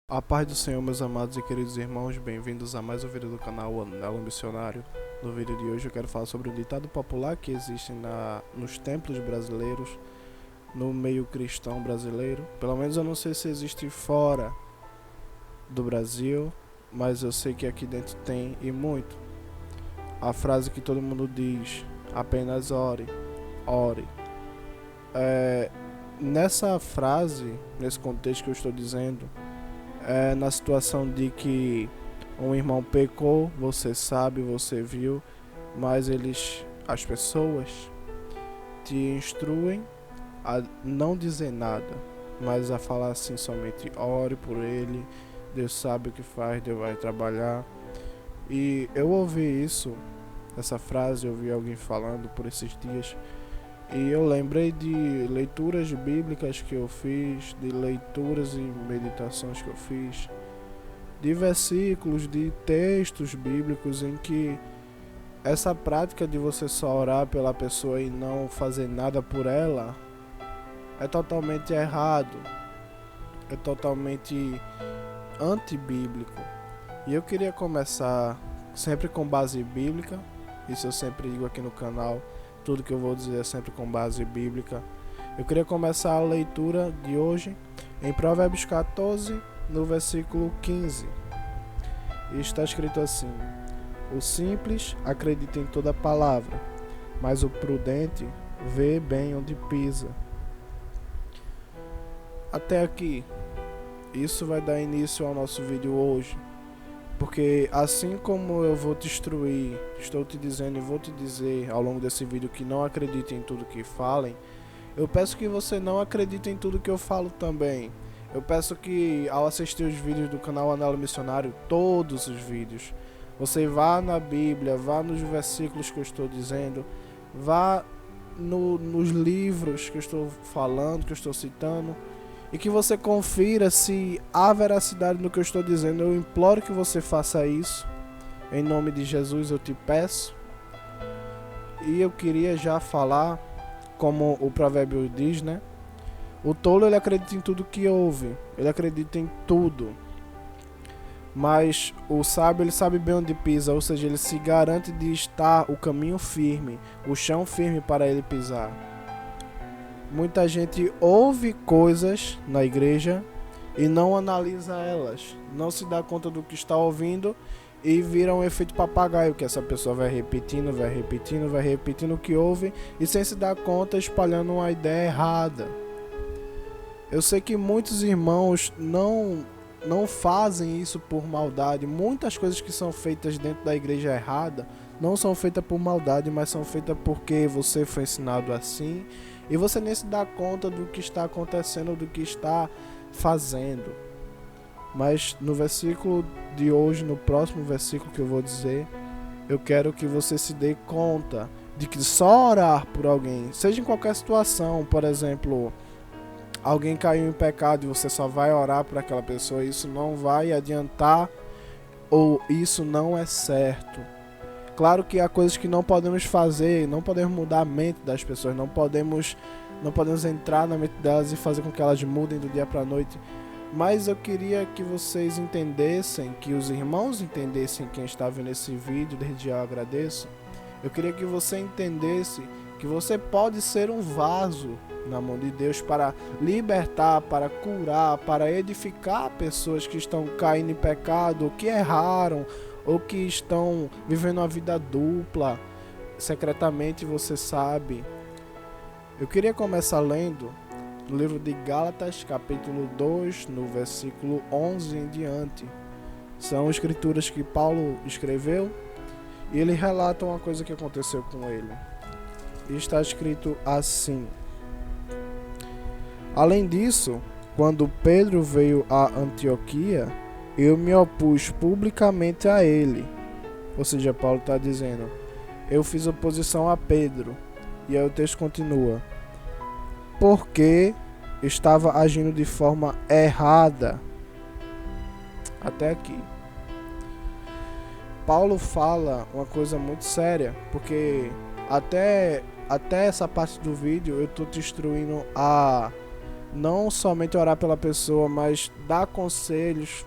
A paz do Senhor, meus amados e queridos irmãos, bem-vindos a mais um vídeo do canal Anelo Missionário. No vídeo de hoje eu quero falar sobre um ditado popular que existe nos templos brasileiros, no meio cristão brasileiro. Pelo menos eu não sei se existe fora do Brasil, mas eu sei que aqui dentro tem e muito. A frase que todo mundo diz: apenas ore, ore. Nessa frase, nesse contexto que eu estou dizendo, na situação de que um irmão pecou, você sabe, você viu, mas as pessoas te instruem a não dizer nada, mas a falar assim somente: ore por ele, Deus sabe o que faz, Deus vai trabalhar. E eu ouvi essa frase, eu ouvi alguém falando por esses dias, e eu lembrei de leituras bíblicas que eu fiz, de leituras e meditações que eu fiz, de versículos, de textos bíblicos em que essa prática de você só orar pela pessoa e não fazer nada por ela é totalmente errado, é totalmente antibíblico. E eu queria começar sempre com base bíblica, isso eu sempre digo aqui no canal. Tudo que eu vou dizer é sempre com base bíblica. Eu queria começar a leitura de hoje em Provérbios 14, no versículo 15. E está escrito assim: o simples acredita em toda palavra, mas o prudente vê bem onde pisa. Até aqui, isso vai dar início ao nosso vídeo hoje. Porque assim como eu vou te instruir, estou te dizendo e vou te dizer ao longo desse vídeo que não acredite em tudo que falem, eu peço que você não acredite em tudo que eu falo também. Eu peço que ao assistir os vídeos do canal Anelo Missionário, todos os vídeos, você vá na Bíblia, vá nos versículos que eu estou dizendo, vá nos livros que eu estou falando, que eu estou citando, e que você confira se há veracidade no que eu estou dizendo. Eu imploro que você faça isso. Em nome de Jesus eu te peço. E eu queria já falar, como o provérbio diz, né? O tolo, ele acredita em tudo que ouve. Ele acredita em tudo. Mas o sábio, ele sabe bem onde pisa. Ou seja, ele se garante de estar o caminho firme, o chão firme para ele pisar. Muita gente ouve coisas na igreja e não analisa elas, não se dá conta do que está ouvindo e vira um efeito papagaio, que essa pessoa vai repetindo o que ouve e sem se dar conta espalhando uma ideia errada. Eu sei que muitos irmãos não fazem isso por maldade. Muitas coisas que são feitas dentro da igreja errada não são feitas por maldade, mas são feitas porque você foi ensinado assim e você nem se dá conta do que está acontecendo, do que está fazendo. Mas no versículo de hoje, no próximo versículo que eu vou dizer, eu quero que você se dê conta de que só orar por alguém, seja em qualquer situação, por exemplo, alguém caiu em pecado e você só vai orar por aquela pessoa, isso não vai adiantar ou isso não é certo. Claro que há coisas que não podemos fazer, não podemos mudar a mente das pessoas, não podemos entrar na mente delas e fazer com que elas mudem do dia para a noite. Mas eu queria que vocês entendessem, que os irmãos entendessem, quem está vendo esse vídeo, desde já eu agradeço. Eu queria que você entendesse que você pode ser um vaso na mão de Deus para libertar, para curar, para edificar pessoas que estão caindo em pecado, ou que erraram, ou que estão vivendo uma vida dupla, secretamente você sabe. Eu queria começar lendo no livro de Gálatas, capítulo 2, no versículo 11 em diante. São escrituras que Paulo escreveu e ele relata uma coisa que aconteceu com ele. E está escrito assim: além disso, quando Pedro veio a Antioquia, eu me opus publicamente a ele. Ou seja, Paulo está dizendo, eu fiz oposição a Pedro. E aí o texto continua: porque estava agindo de forma errada. Até aqui. Paulo fala uma coisa muito séria, porque até essa parte do vídeo eu estou te instruindo a não somente orar pela pessoa, mas dar conselhos,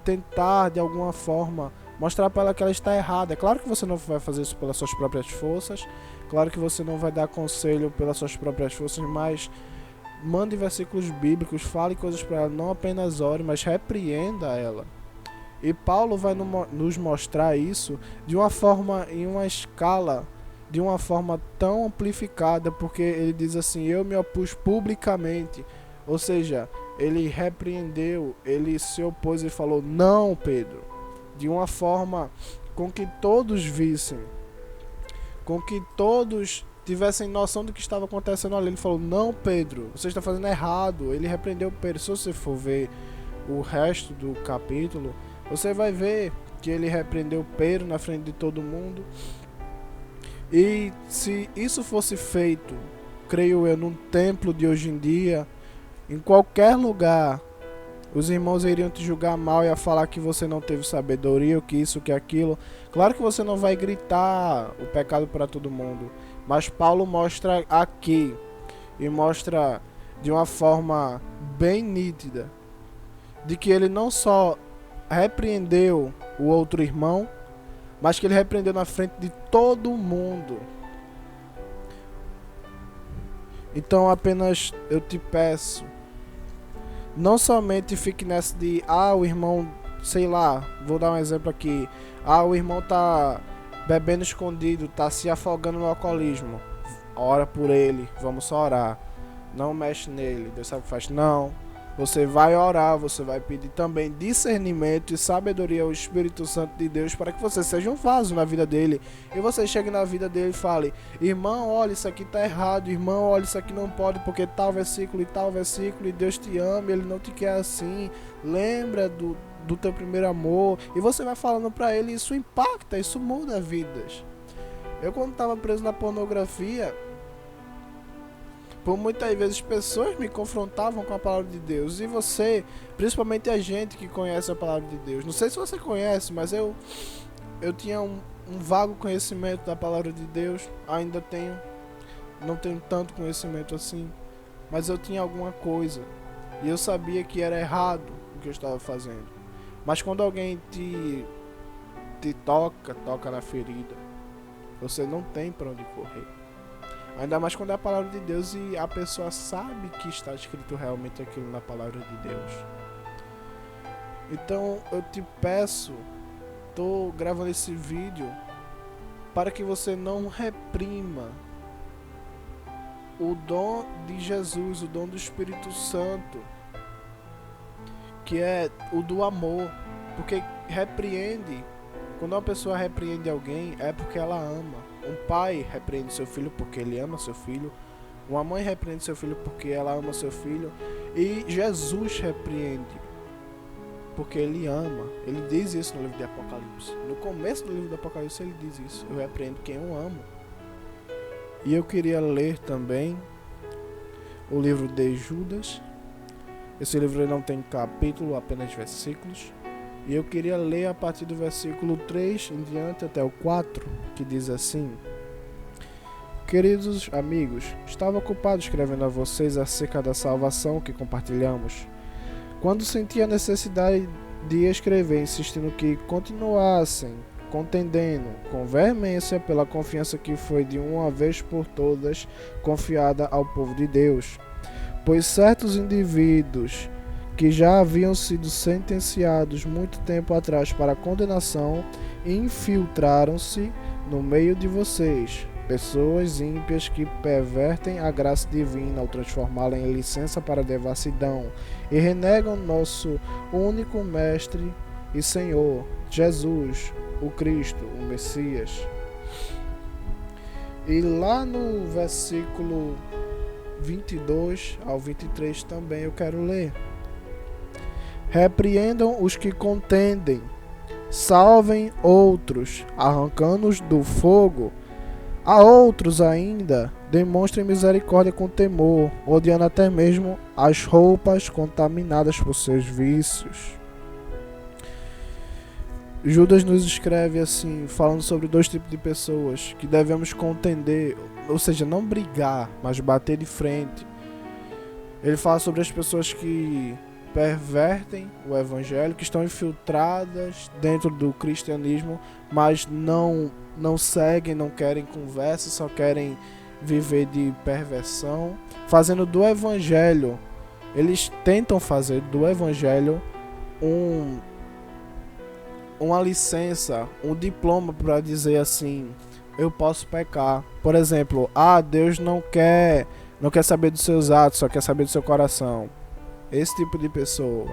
tentar de alguma forma mostrar para ela que ela está errada. É claro que você não vai fazer isso pelas suas próprias forças, claro que você não vai dar conselho pelas suas próprias forças, mas mande versículos bíblicos, fale coisas para ela, não apenas ore, mas repreenda ela. E Paulo vai nos mostrar isso de uma forma, em uma escala, de uma forma tão amplificada, porque ele diz assim: eu me opus publicamente. Ou seja, ele repreendeu, ele se opôs e falou: não, Pedro. De uma forma com que todos vissem, com que todos tivessem noção do que estava acontecendo ali. Ele falou: não, Pedro, você está fazendo errado. Ele repreendeu Pedro. Se você for ver o resto do capítulo, você vai ver que ele repreendeu Pedro na frente de todo mundo. E se isso fosse feito, creio eu, num templo de hoje em dia, em qualquer lugar, os irmãos iriam te julgar mal e a falar que você não teve sabedoria, ou que isso, que aquilo. Claro que você não vai gritar o pecado para todo mundo, mas Paulo mostra aqui, e mostra de uma forma bem nítida, de que ele não só repreendeu o outro irmão, mas que ele repreendeu na frente de todo mundo. Então apenas eu te peço, não somente fique nessa de, o irmão, sei lá, vou dar um exemplo aqui, o irmão tá bebendo escondido, tá se afogando no alcoolismo, ora por ele, vamos só orar, não mexe nele, Deus sabe o que faz. Não, você vai orar, você vai pedir também discernimento e sabedoria ao Espírito Santo de Deus para que você seja um vaso na vida dele. E você chegue na vida dele e fale: irmão, olha, isso aqui tá errado, irmão, olha, isso aqui não pode porque tal versículo, e Deus te ama, ele não te quer assim, lembra do teu primeiro amor. E você vai falando para ele, isso impacta, isso muda vidas. Eu, quando estava preso na pornografia, por muitas vezes pessoas me confrontavam com a palavra de Deus. E você, principalmente a gente que conhece a palavra de Deus, não sei se você conhece, mas eu tinha um vago conhecimento da palavra de Deus. Ainda tenho, não tenho tanto conhecimento assim, mas eu tinha alguma coisa, e eu sabia que era errado o que eu estava fazendo. Mas quando alguém te toca na ferida, você não tem para onde correr. Ainda mais quando é a palavra de Deus e a pessoa sabe que está escrito realmente aquilo na palavra de Deus. Então eu te peço, estou gravando esse vídeo para que você não reprima o dom de Jesus, o dom do Espírito Santo, que é o do amor. Porque repreende, quando uma pessoa repreende alguém, é porque ela ama. Um pai repreende seu filho porque ele ama seu filho. Uma mãe repreende seu filho porque ela ama seu filho. E Jesus repreende porque ele ama. Ele diz isso no livro de Apocalipse. No começo do livro de Apocalipse ele diz isso: eu repreendo quem eu amo. E eu queria ler também o livro de Judas. Esse livro não tem capítulo, apenas versículos. E eu queria ler a partir do versículo 3 em diante até o 4, que diz assim: queridos amigos, estava ocupado escrevendo a vocês acerca da salvação que compartilhamos, quando senti a necessidade de escrever, insistindo que continuassem contendendo com veemência pela confiança que foi de uma vez por todas confiada ao povo de Deus, pois certos indivíduos que já haviam sido sentenciados muito tempo atrás para condenação, infiltraram-se no meio de vocês, pessoas ímpias que pervertem a graça divina ao transformá-la em licença para a devassidão e renegam nosso único Mestre e Senhor, Jesus, o Cristo, o Messias. E lá no versículo 22 ao 23 também eu quero ler: repreendam os que contendem, salvem outros, arrancando-os do fogo. A outros ainda, demonstrem misericórdia com temor, odiando até mesmo as roupas contaminadas por seus vícios. Judas nos escreve assim, falando sobre dois tipos de pessoas que devemos contender, ou seja, não brigar, mas bater de frente. Ele fala sobre as pessoas que pervertem o evangelho, que estão infiltradas dentro do cristianismo, mas não seguem, não querem conversa, só querem viver de perversão, fazendo do evangelho, eles tentam fazer do evangelho uma licença, um diploma para dizer assim, eu posso pecar. Por exemplo, Deus não quer saber dos seus atos, só quer saber do seu coração. Esse tipo de pessoa.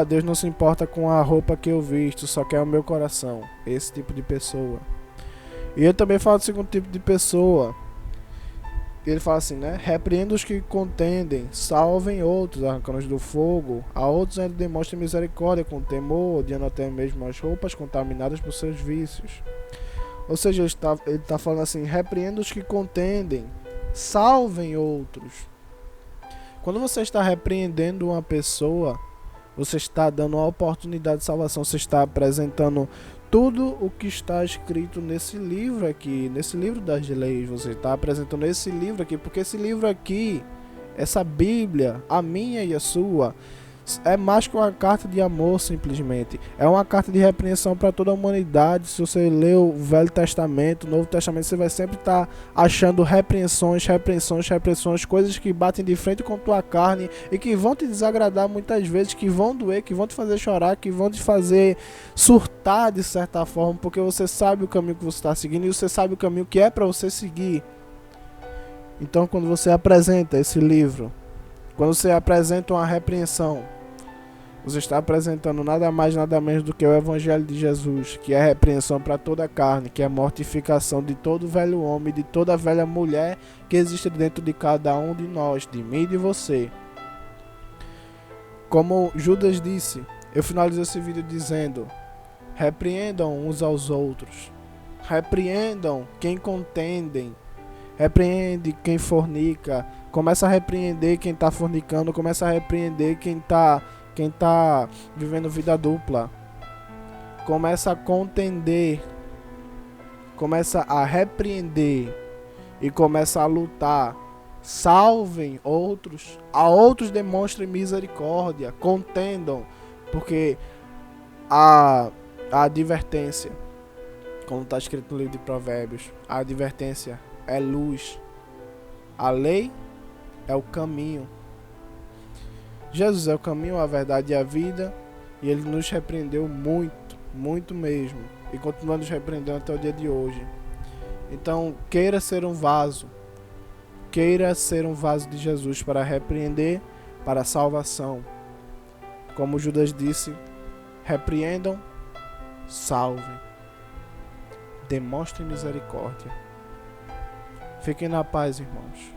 Deus não se importa com a roupa que eu visto, só quer o meu coração. Esse tipo de pessoa. E eu também falo do segundo tipo de pessoa. Ele fala assim, né? Repreenda os que contendem, salvem outros, arrancando-os do fogo. A outros ainda demonstrem misericórdia com temor, odiando até mesmo as roupas contaminadas por seus vícios. Ou seja, ele está falando assim, repreenda os que contendem, salvem outros. Quando você está repreendendo uma pessoa, você está dando uma oportunidade de salvação, você está apresentando tudo o que está escrito nesse livro aqui, nesse livro das leis, você está apresentando esse livro aqui, porque esse livro aqui, essa Bíblia, a minha e a sua, é mais que uma carta de amor simplesmente, é uma carta de repreensão para toda a humanidade. Se você ler o Velho Testamento, o Novo Testamento, você vai sempre estar achando repreensões, coisas que batem de frente com tua carne e que vão te desagradar muitas vezes, que vão doer, que vão te fazer chorar, que vão te fazer surtar de certa forma, porque você sabe o caminho que você está seguindo e você sabe o caminho que é para você seguir. Então, quando você apresenta esse livro, quando você apresenta uma repreensão, você está apresentando nada mais, nada menos do que o Evangelho de Jesus, que é a repreensão para toda a carne, que é a mortificação de todo velho homem, de toda velha mulher que existe dentro de cada um de nós, de mim e de você. Como Judas disse, eu finalizo esse vídeo dizendo, repreendam uns aos outros, repreendam quem contendem, repreende quem fornica, começa a repreender quem está fornicando, começa a repreender quem tá vivendo vida dupla, começa a contender, começa a repreender e começa a lutar. Salvem outros, a outros demonstrem misericórdia, contendam, porque a advertência, como está escrito no livro de Provérbios, a advertência é luz, a lei é o caminho. Jesus é o caminho, a verdade e a vida, e ele nos repreendeu muito, muito mesmo, e continua nos repreendendo até o dia de hoje. Então, queira ser um vaso de Jesus para repreender, para a salvação. Como Judas disse, repreendam, salvem, demonstrem misericórdia. Fiquem na paz, irmãos.